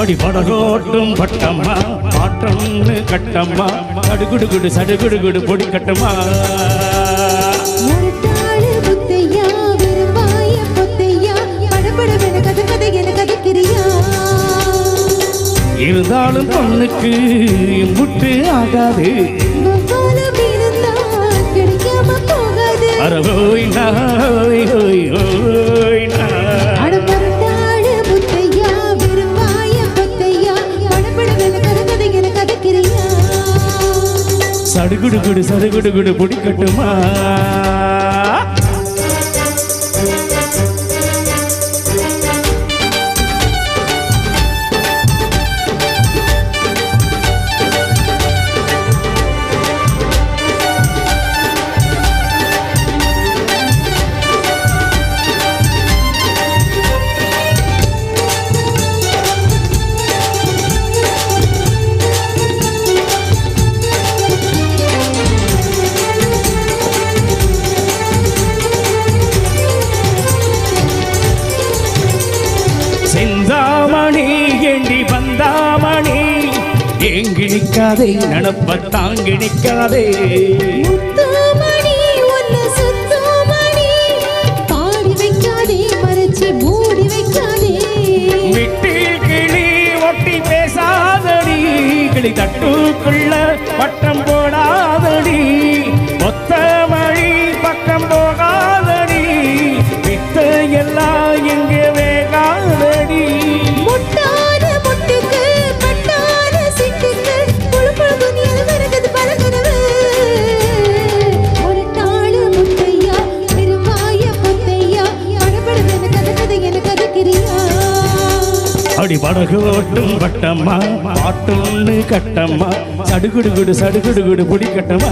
அடி படகோட்டும் பட்டம்மா பாட்டொன்னு கட்டம்மா சடுகுடுகுடு சடுகுடுகுடு பொடி கட்டம்மா இருந்தாலும் பொண்ணுக்கு முட்டு ஆகாது அரவோய் நாய் ஓய் ஓய் சடுகுடுகுடு சடுகுடுகுடு பொடி கட்டுமா செந்தாமணி ஏண்டி வந்தாமணி ஏங்கி நிற்காதே நடப்ப தாங்கி நிற்காதே விட்டில் கிளி ஒட்டி பேசாதடி கிளி தட்டுக்குள்ள வட்டம் போடாதடி ஒத்த மழி பக்கம் போகாதடி வித்த எல்லாம் எங்கே அடி படகு ஓட்டும் வட்டம்மா பாட்டொன்னு கட்டம்மா சடுகுடுகுடு சடுகுடுகுடு பொடி கட்டம்மா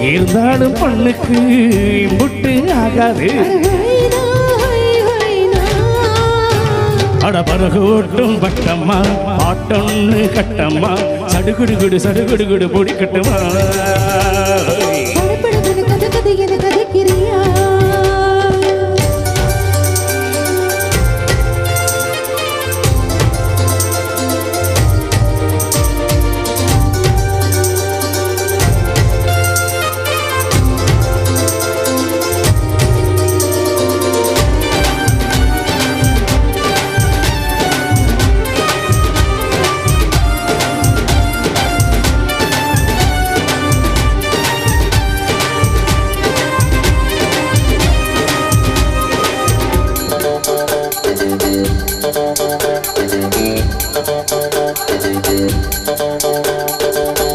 இருந்தாலும் பொண்ணுக்கு முட்டு ஆகாது அட படகு ஓட்டும் வட்டம்மா பாட்டொன்னு கட்டம்மா சடுகுடுகுடு சடுகுடுகுடு பொடி கட்டம்மா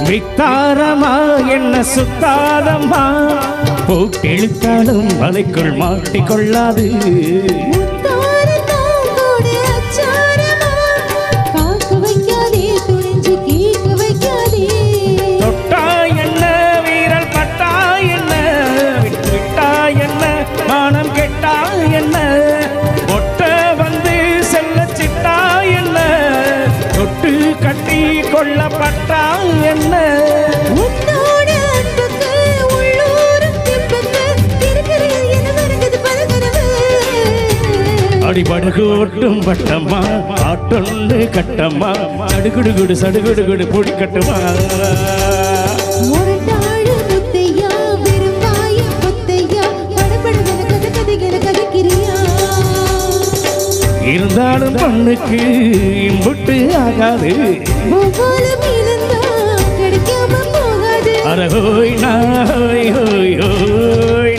வித்தாரமா என்ன சுத்தாதம்மா போட்டெழுத்தாலும் வலைக்குள் மாட்டிக்கொள்ளாது தொட்டா என்ன வீரல் பட்டா என்ன விட்டா என்ன மானம் கெட்டா என்ன ஒட்ட வந்து செல்ல சிட்டா என்ன தொட்டு கட்டி கொள்ளப்பட்டா என்ன அடி படகு ஓட்டும் வட்டம்மா பாட்டொன்னு கட்டம்மா சடுகுடுகுடு சடுகுடுகுடு பொடி கட்டுமா இருந்தாலும் பொண்ணுக்கு முட்டு ஆகாது அரஹோய் நாய் ஓய் ஓய்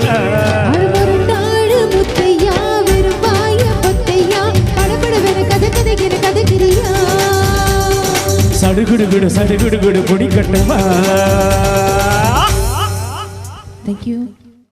சடுகுடுகுடு சடுகுடுகுடு பொடி கட்டுமா. Thank you.